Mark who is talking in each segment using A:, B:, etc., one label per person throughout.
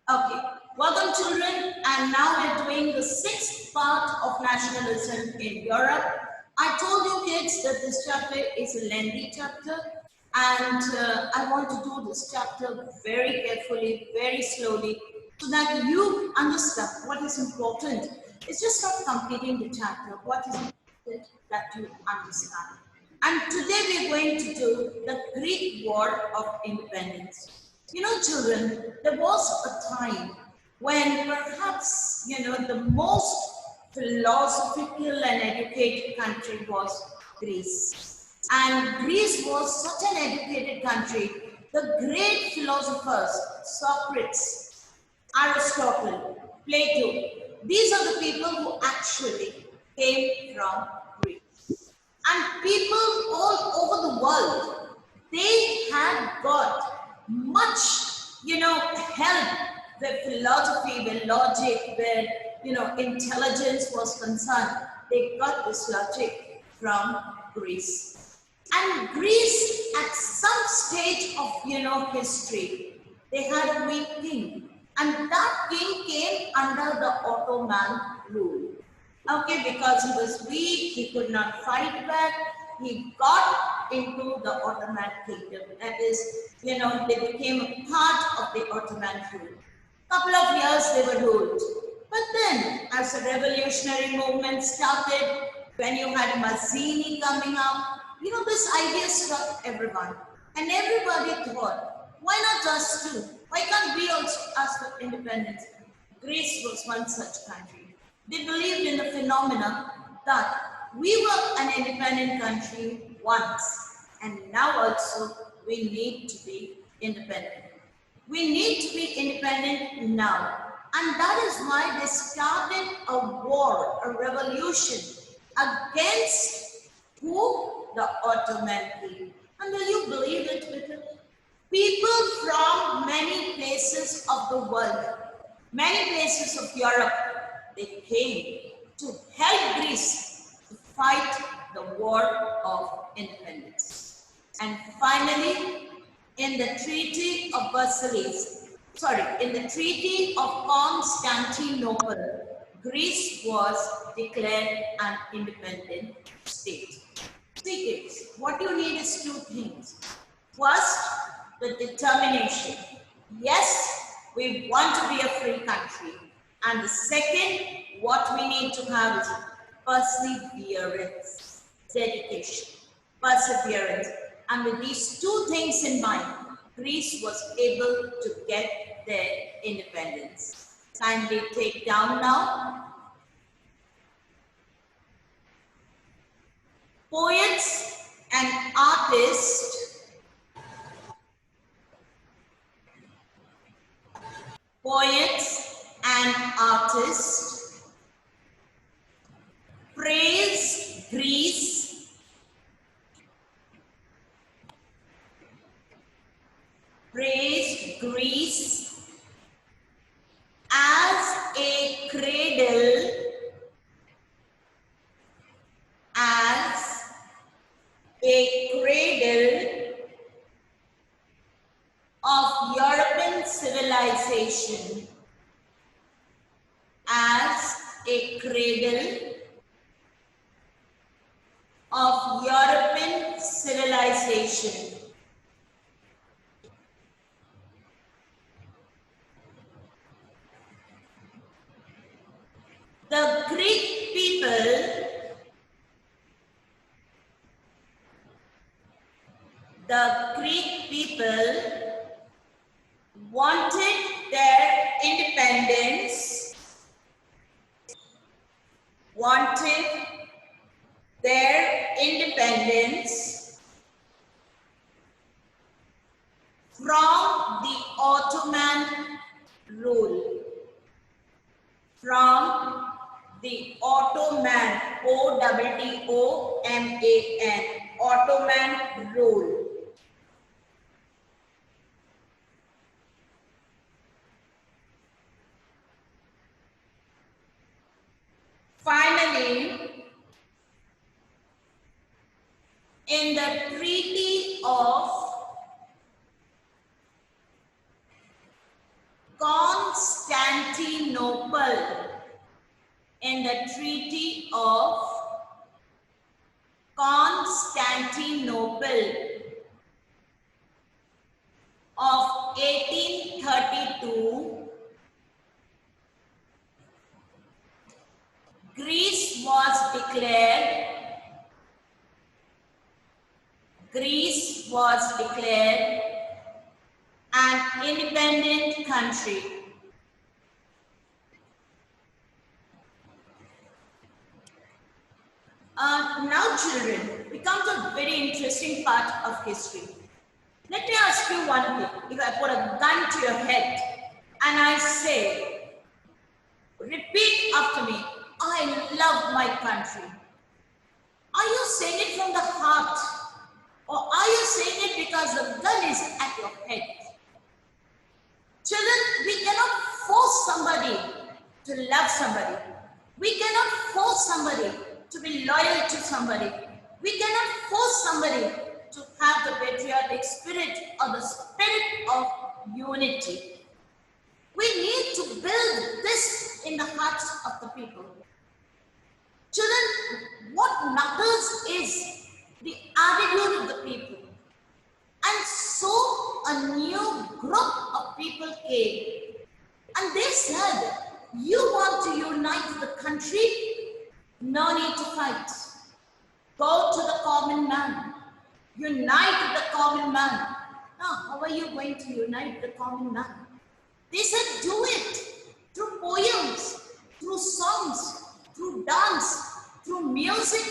A: Okay, welcome children, and now we're doing the sixth part of nationalism in Europe. I told you kids that this chapter is a lengthy chapter, and I want to do this chapter very carefully, very slowly, so that you understand what is important. It's just not completing the chapter, what is important that you understand. And today we're going to do the Greek War of Independence. You know, children, there was a time when perhaps, the most philosophical and educated country was Greece. And Greece was such an educated country. The great philosophers, Socrates, Aristotle, Plato, these are the people who actually came from Greece. And people all over the world, they had got much, help where philosophy, where logic, where, intelligence was concerned. They got this logic from Greece. And Greece, at some stage of, history, they had a weak king. And that king came under the Ottoman rule. Okay, because he was weak, he could not fight back, he got into the Ottoman kingdom. That is, they became a part of the Ottoman rule. Couple of years they were ruled. But then, as the revolutionary movement started, when you had Mazzini coming up, this idea struck everyone. And everybody thought, why not us too? Why can't we also ask for independence? Greece was one such country. They believed in the phenomena that we were an independent country once, and now also we need to be independent. We need to be independent now. And that is why they started a war, a revolution against who? The Ottoman people. And will you believe it, Victor? People from many places of the world, many places of Europe, they came to help Greece to fight the war of independence. And finally, in the Treaty of in the Treaty of Constantinople, Greece was declared an independent state. See kids, what you need is two things. First, the determination. Yes, we want to be a free country. And the second, what we need to have is perseverance, dedication, perseverance. And with these two things in mind, Greece was able to get their independence. Kindly take down now. Poets and artists praise Greece as a cradle of European civilization, as a cradle of European civilization. The Greek people wanted their independence, from the Ottoman rule. From the Ottoman, O-T-T-O-M-A-N, Ottoman rule. Finally, in the Treaty of Constantinople. In the Treaty of Constantinople of 1832, Greece was declared an independent country. Now children, it comes a very interesting part of history. Let me ask you one thing. If I put a gun to your head and I say, repeat after me, I love my country. Are you saying it from the heart? Or are you saying it because the gun is at your head? Children, we cannot force somebody to love somebody. We cannot force somebody to be loyal to somebody. We cannot force somebody to have the patriotic spirit or the spirit of unity. We need to build this in the hearts of the people. Children, what matters is the attitude of the people. And so a new group of people came and they said, you want to unite the country? No need to fight. Go to the common man. Unite the common man. Now, how are you going to unite the common man? They said, do it through poems, through songs, through dance, through music.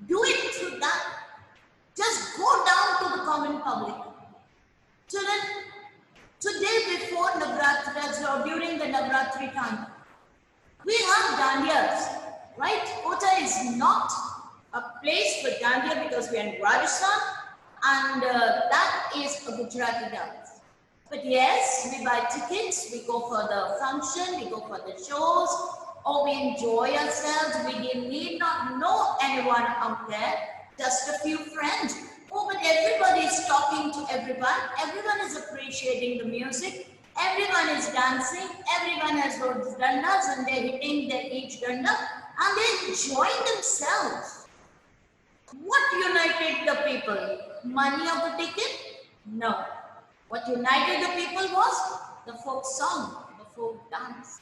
A: Do it through that. Just go down to the common public. Children, today before Navratri, or during the Navratri time, we have dandiyas, right? Kota is not a place for dandiya because we are in Rajasthan, and that is a Gujarati dance. But yes, we buy tickets, we go for the function, we go for the shows, or we enjoy ourselves. We need not know anyone out there, just a few friends. Oh, but everybody is talking to everyone. Everyone is appreciating the music. Everyone is dancing. Everyone has those dandas and they're hitting their each danda and they're enjoying themselves. What united the people? Money of the ticket? No. What united the people was the folk song, the folk dance.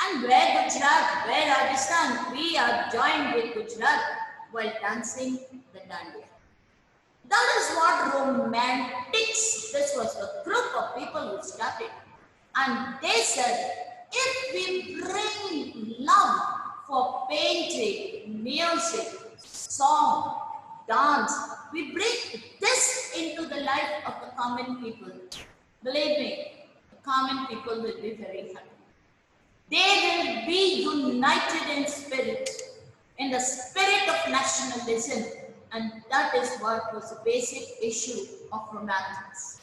A: And where Gujarat, where Rajasthan, we are joined with Gujarat while dancing the dandiya. That is what romantics, this was the group of people who started. And they said, if we bring love for painting, music, song, dance, we bring this into the life of the common people. Believe me, the common people will be very happy. They will be united in spirit, in the spirit of nationalism. And that is what was the basic issue of romantics.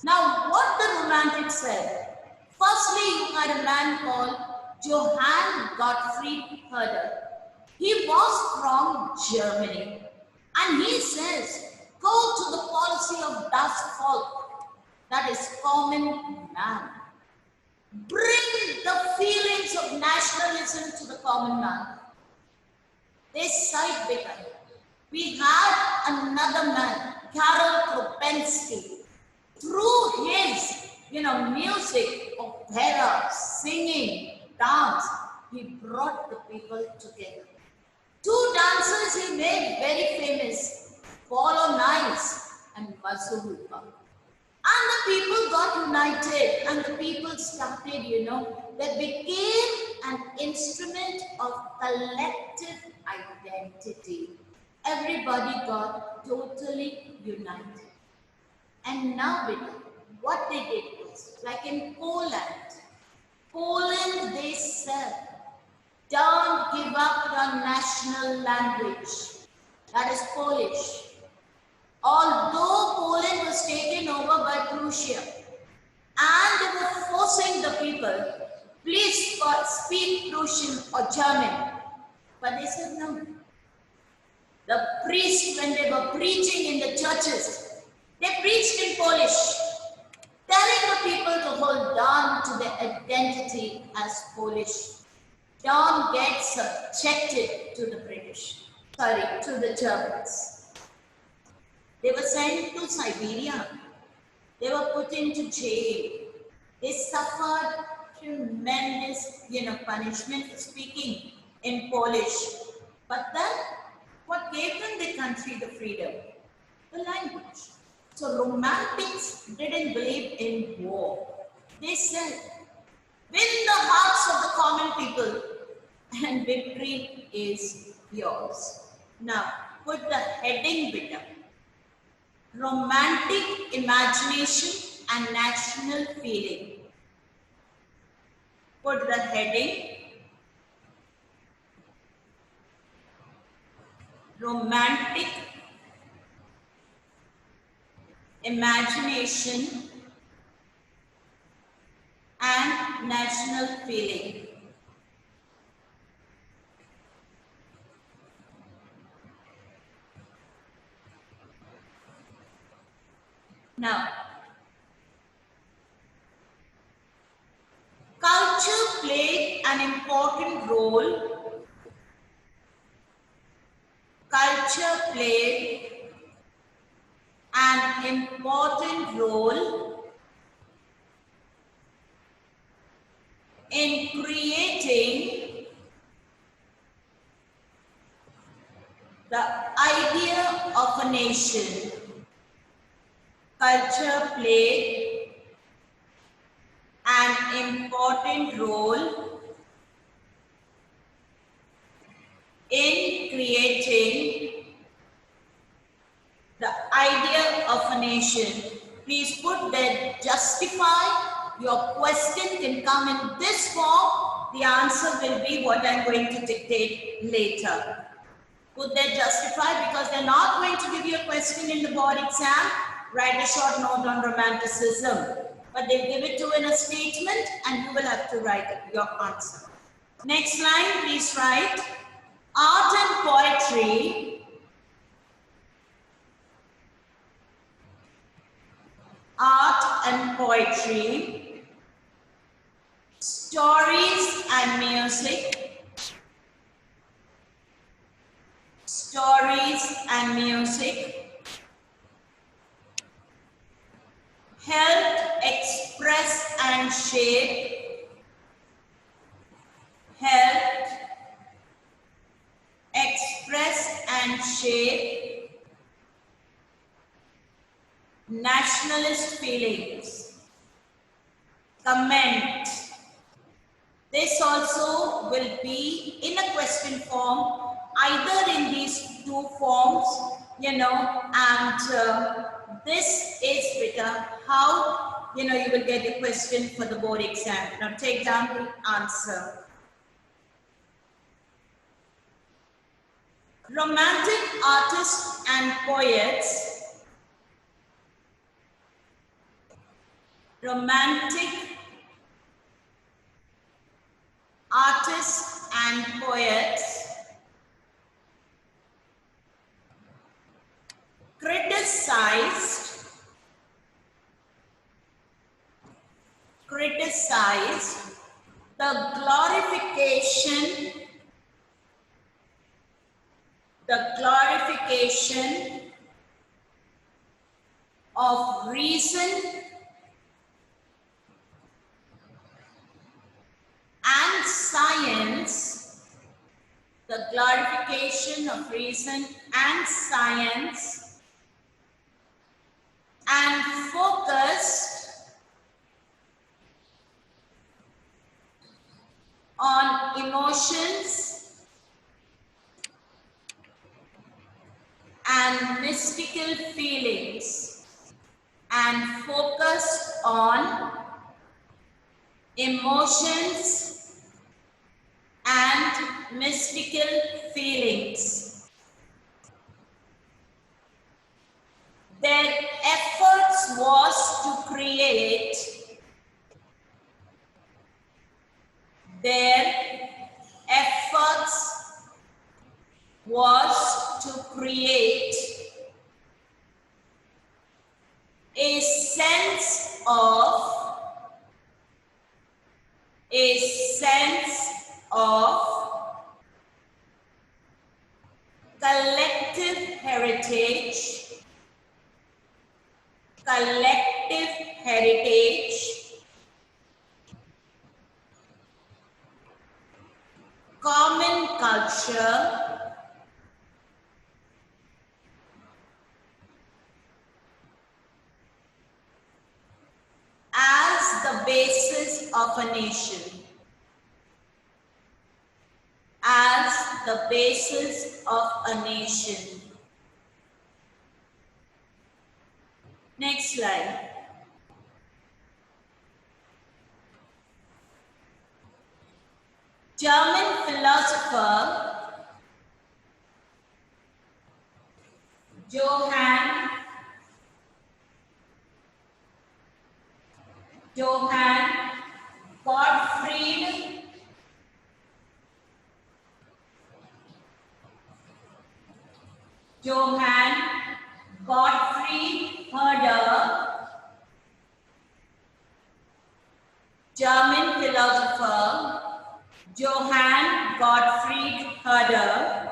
A: Now, what the romantics said, firstly, you had a man called Johann Gottfried Herder. He was from Germany. And he says, go to the policy of das Volk, that is common man. Bring the feelings of nationalism to the common man. They side behind. We had another man, Karol Kropensky. Through his, music, opera, singing, dance, he brought the people together. Two dancers he made very famous, Polo Nice and Mazurka. And the people got united and the people started, they became an instrument of collective identity. Everybody got totally united. And now what they did was, like in Poland, they said, don't give up your national language. That is Polish. Although Poland was taken over by Prussia and they were forcing the people, please speak Prussian or German. But they said no. The priests, when they were preaching in the churches, they preached in Polish. telling the people to hold on to their identity as Polish. Don't get subjected to the British, to the Germans. They were sent to Siberia. They were put into jail. They suffered tremendous, punishment for speaking in Polish. But then, what gave them the country, the freedom? The language. So romantics didn't believe in war. They said, win the hearts of the common people and victory is yours. Now, put the heading bit up. Romantic imagination and national feeling. Put the heading. Romantic imagination and national feeling. Now, culture played an important role. Culture played an important role in creating the idea of a nation. Culture played an important role in creating the idea of a nation. Please put that justify. Your question can come in this form. The answer will be what I'm going to dictate later. Put that justify because they're not going to give you a question in the board exam. Write a short note on romanticism. But they'll give it to you in a statement and you will have to write your answer. Next line, please write. Art and poetry. Art and poetry. Stories and music. Stories and music. Helped express and shape. Helped express and shape nationalist feelings. Comment. This also will be in a question form, either in these two forms, and this is written how, you will get a question for the board exam. Now take down the answer. Romantic artists and poets. Romantic artists and poets criticized the glorification of reason and science, the glorification of reason and science, and focused on emotions and mystical feelings, and focused on emotions and mystical feelings. Their efforts was to create a sense of a sense of collective heritage, common culture, as the basis of a nation. As the basis of a nation. Next slide. German philosopher Johann Gottfried Herder, German philosopher Johann Gottfried Herder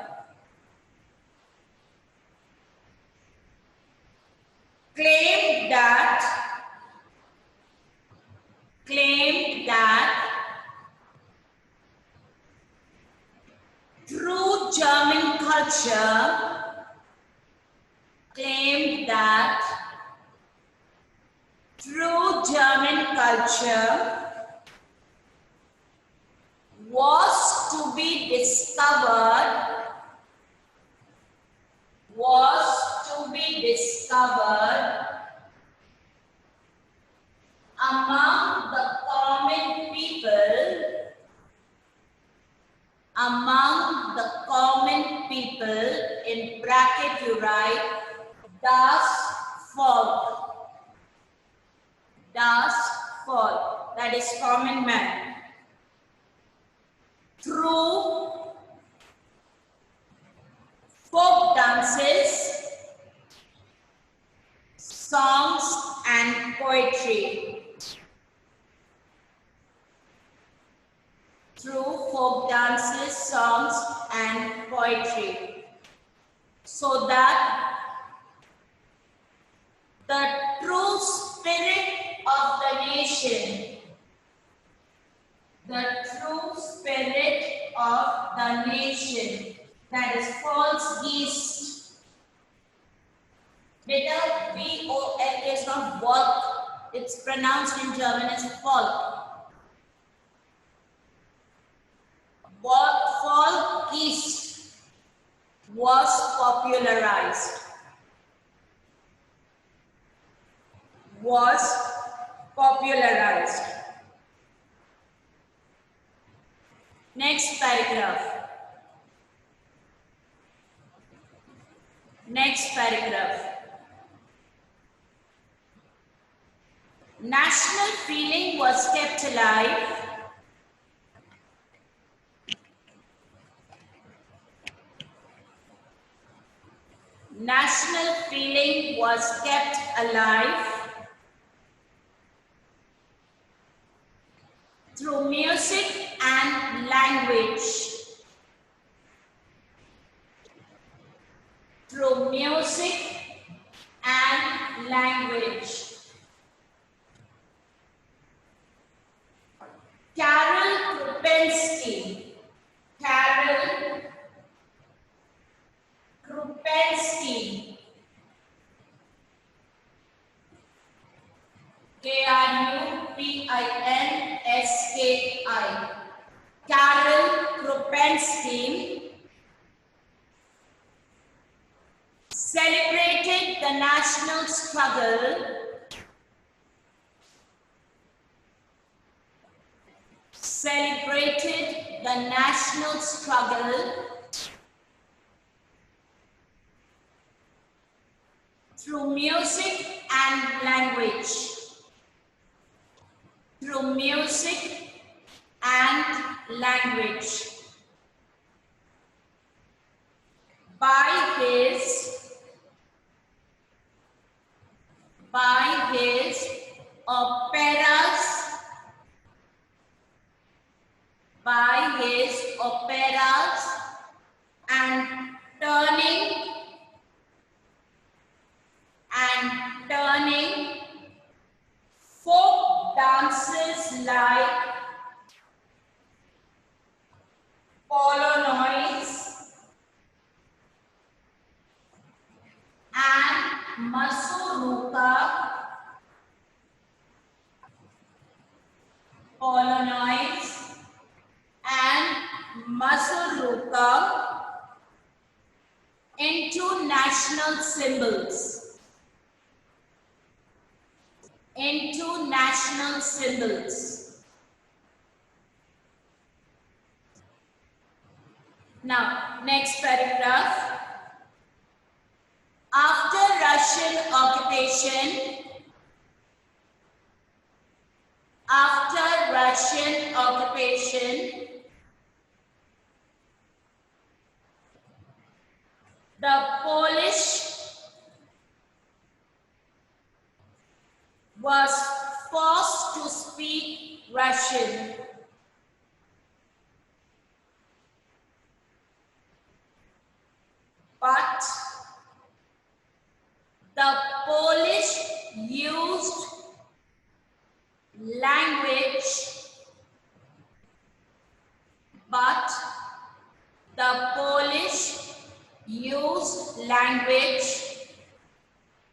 A: claimed that true German culture was to be discovered among the common people, in bracket you write das Volk, that is common man, through folk dances, songs and poetry. So that the true spirit of the nation, that is false Hist. Beta V-O-L is not Volk. It's pronounced in German as Volk. Folk Hist was popularized. Next paragraph. National feeling was kept alive through music and language. Karol Krupensky K-R-U-P-I-N-S-K-I. Karol Krupensky celebrated the national struggle through music and language. By his operas by his operas and turning folk dances like polonaise and polonaise mazurka into national symbols. Now, next paragraph. After Russian occupation, the Polish was forced to speak Russian. But the Polish used language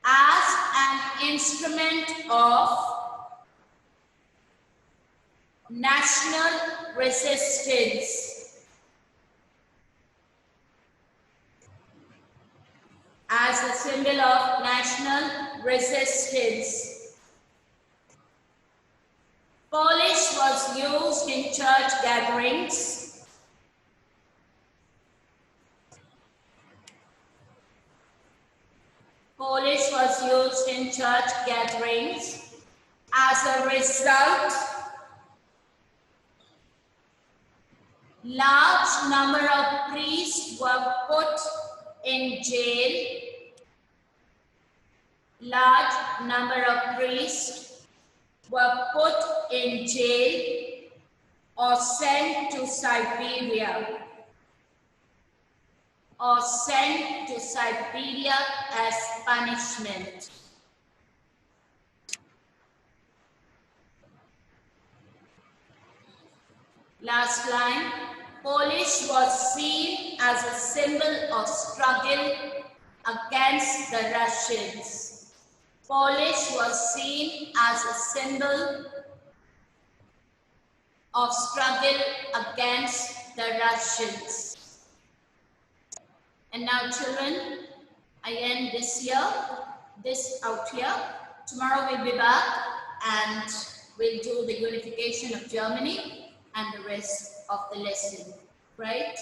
A: as an instrument of national resistance. As a symbol of national resistance. Polish was used in church gatherings. As a result, large number of priests were put in jail. Or sent to Siberia. As punishment. Last line. Polish was seen as a symbol of struggle against the Russians. Polish was seen as a symbol of struggle against the Russians. And now children, I end this out here. Tomorrow we'll be back and we'll do the unification of Germany and the rest of the lesson, right?